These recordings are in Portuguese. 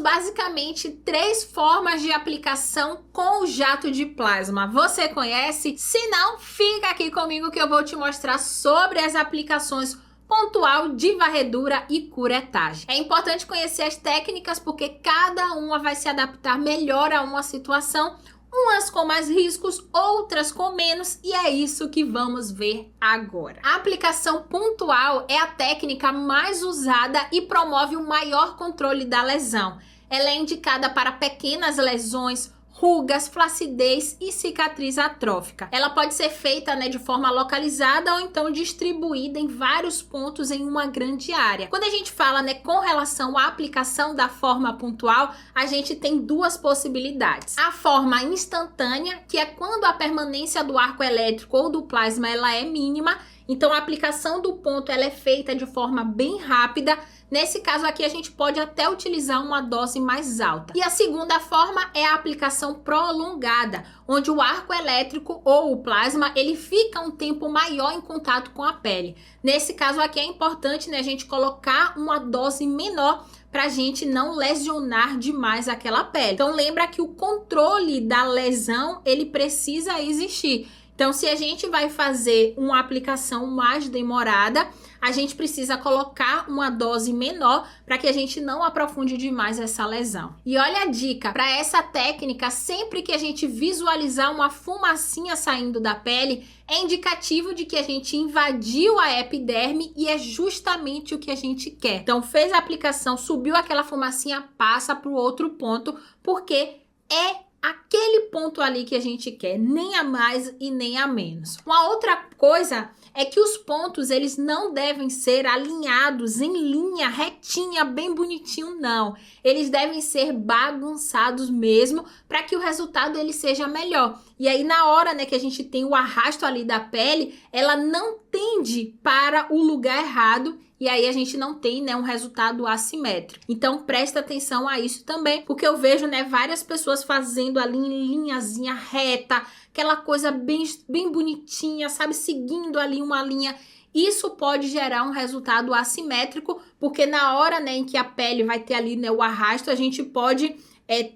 basicamente 3 formas de aplicação com o jato de plasma. Você conhece? Se não, fica aqui comigo que eu vou te mostrar sobre as aplicações pontual de varredura e curetagem. É importante conhecer as técnicas porque cada uma vai se adaptar melhor a uma situação, umas com mais riscos, outras com menos, e é isso que vamos ver agora. A aplicação pontual é a técnica mais usada e promove o maior controle da lesão. Ela é indicada para pequenas lesões, rugas, flacidez e cicatriz atrófica. Ela pode ser feita, de forma localizada ou então distribuída em vários pontos em uma grande área. Quando a gente fala, com relação à aplicação da forma pontual, a gente tem 2 possibilidades. A forma instantânea, que é quando a permanência do arco elétrico ou do plasma ela é mínima, então a aplicação do ponto ela é feita de forma bem rápida. Nesse caso aqui a gente pode até utilizar uma dose mais alta. E a segunda forma é a aplicação prolongada, onde o arco elétrico ou o plasma ele fica um tempo maior em contato com a pele. Nesse caso aqui é importante, a gente colocar uma dose menor para a gente não lesionar demais aquela pele. Então lembra que o controle da lesão ele precisa existir. Então, se a gente vai fazer uma aplicação mais demorada, a gente precisa colocar uma dose menor para que a gente não aprofunde demais essa lesão. E olha a dica, para essa técnica, sempre que a gente visualizar uma fumacinha saindo da pele, é indicativo de que a gente invadiu a epiderme e é justamente o que a gente quer. Então, fez a aplicação, subiu aquela fumacinha, passa para o outro ponto, porque é aquele ponto ali que a gente quer, nem a mais e nem a menos. Uma outra coisa é que os pontos eles não devem ser alinhados em linha retinha, bem bonitinho, não. Eles devem ser bagunçados mesmo para que o resultado ele seja melhor. E aí na hora, que a gente tem o arrasto ali da pele, ela não tende para o lugar errado. E aí a gente não tem, um resultado assimétrico. Então presta atenção a isso também, porque eu vejo, várias pessoas fazendo ali em linhazinha reta, aquela coisa bem bonitinha, sabe, seguindo ali uma linha. Isso pode gerar um resultado assimétrico, porque na hora, em que a pele vai ter ali, o arrasto, a gente pode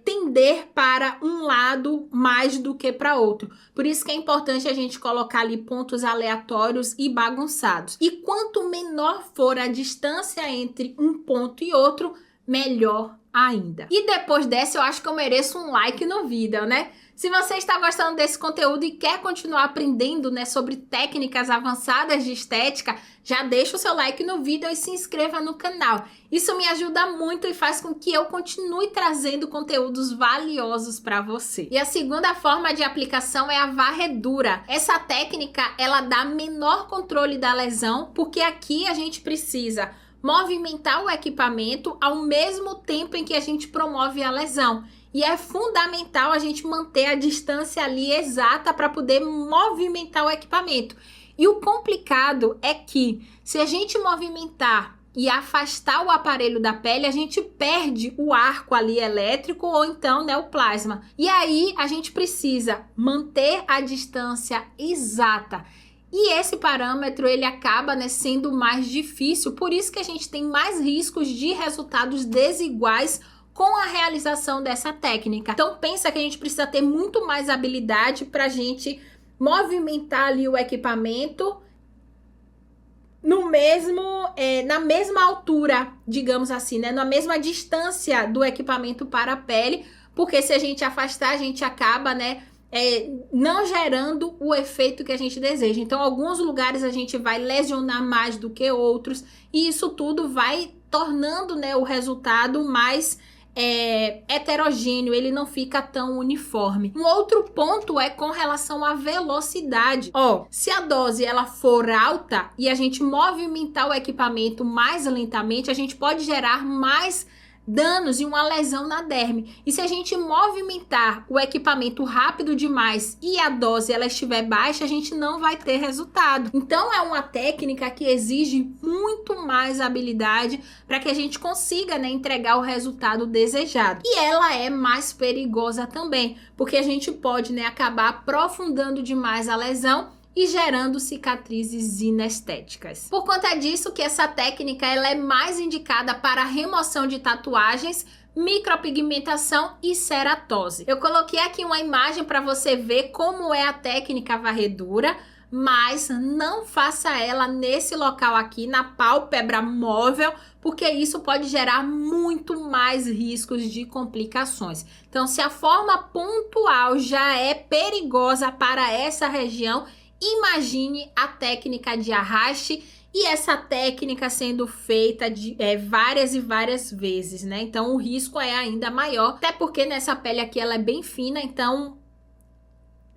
tender para um lado mais do que para outro. Por isso que é importante a gente colocar ali pontos aleatórios e bagunçados. E quanto menor for a distância entre um ponto e outro, melhor ainda. E depois dessa, eu acho que eu mereço um like no vídeo, Se você está gostando desse conteúdo e quer continuar aprendendo, sobre técnicas avançadas de estética, já deixa o seu like no vídeo e se inscreva no canal. Isso me ajuda muito e faz com que eu continue trazendo conteúdos valiosos para você. E a segunda forma de aplicação é a varredura. Essa técnica, ela dá menor controle da lesão, porque aqui a gente precisa movimentar o equipamento ao mesmo tempo em que a gente promove a lesão. E é fundamental a gente manter a distância ali exata para poder movimentar o equipamento. E o complicado é que se a gente movimentar e afastar o aparelho da pele, a gente perde o arco ali elétrico ou então, o plasma. E aí a gente precisa manter a distância exata. E esse parâmetro ele acaba sendo mais difícil, por isso que a gente tem mais riscos de resultados desiguais com a realização dessa técnica. Então pensa que a gente precisa ter muito mais habilidade para a gente movimentar ali o equipamento na mesma altura, digamos assim, na mesma distância do equipamento para a pele, porque se a gente afastar, a gente acaba, não gerando o efeito que a gente deseja. Então, alguns lugares a gente vai lesionar mais do que outros, e isso tudo vai tornando, o resultado mais heterogêneo, ele não fica tão uniforme. Um outro ponto é com relação à velocidade. Se a dose ela for alta e a gente movimentar o equipamento mais lentamente, a gente pode gerar mais danos e uma lesão na derme. E se a gente movimentar o equipamento rápido demais e a dose ela estiver baixa, a gente não vai ter resultado. Então é uma técnica que exige muito mais habilidade para que a gente consiga, entregar o resultado desejado. E ela é mais perigosa também, porque a gente pode, acabar aprofundando demais a lesão e gerando cicatrizes inestéticas. Por conta disso que essa técnica ela é mais indicada para a remoção de tatuagens, micropigmentação e ceratose. Eu coloquei aqui uma imagem para você ver como é a técnica varredura, mas não faça ela nesse local aqui, na pálpebra móvel, porque isso pode gerar muito mais riscos de complicações. Então, se a forma pontual já é perigosa para essa região, imagine a técnica de arraste e essa técnica sendo feita várias e várias vezes, né? Então, o risco é ainda maior, até porque nessa pele aqui ela é bem fina, então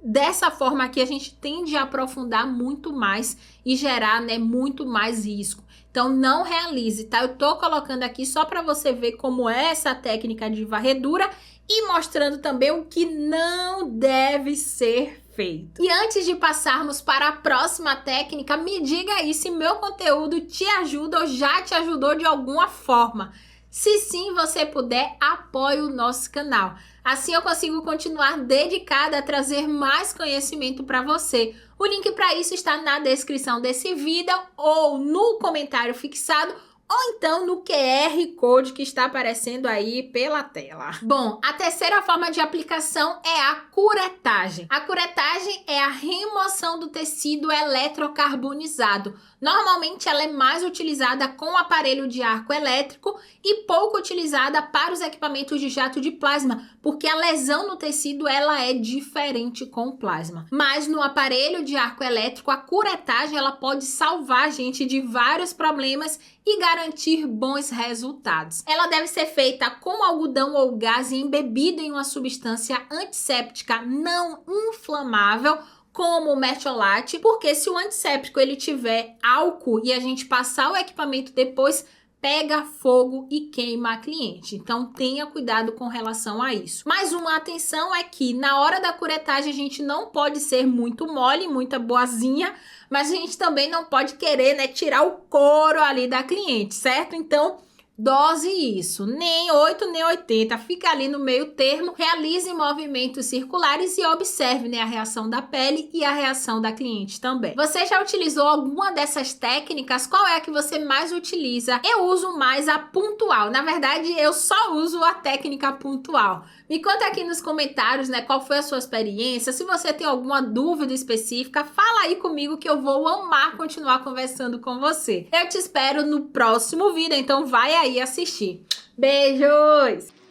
dessa forma aqui a gente tende a aprofundar muito mais e gerar, né, muito mais risco. Então não realize, tá? Eu tô colocando aqui só para você ver como é essa técnica de varredura e mostrando também o que não deve ser feito. E antes de passarmos para a próxima técnica, me diga aí se meu conteúdo te ajuda ou já te ajudou de alguma forma. Se sim, você puder, apoie o nosso canal. Assim eu consigo continuar dedicada a trazer mais conhecimento para você. O link para isso está na descrição desse vídeo ou no comentário fixado ou então no QR Code que está aparecendo aí pela tela. Bom, a terceira forma de aplicação é a curetagem. A curetagem é a remoção do tecido eletrocarbonizado. Normalmente ela é mais utilizada com aparelho de arco elétrico e pouco utilizada para os equipamentos de jato de plasma, porque a lesão no tecido ela é diferente com o plasma. Mas no aparelho de arco elétrico, a curetagem ela pode salvar a gente de vários problemas e garantir bons resultados. Ela deve ser feita com algodão ou gás embebido em uma substância antisséptica não inflamável, como o mertiolate, porque se o antisséptico ele tiver álcool e a gente passar o equipamento depois, pega fogo e queima a cliente. Então tenha cuidado com relação a isso. Mais uma atenção é que na hora da curetagem a gente não pode ser muito mole, muita boazinha, mas a gente também não pode querer, né, tirar o couro ali da cliente, certo? Então dose isso, nem 8 nem 80, fica ali no meio termo, realize movimentos circulares e observe, né, a reação da pele e a reação da cliente também. Você já utilizou alguma dessas técnicas? Qual é a que você mais utiliza? Eu uso mais a pontual, na verdade eu só uso a técnica pontual. Me conta aqui nos comentários, né, qual foi a sua experiência, se você tem alguma dúvida específica, fala aí comigo que eu vou amar continuar conversando com você. Eu te espero no próximo vídeo, então vai aí assistir. Beijos!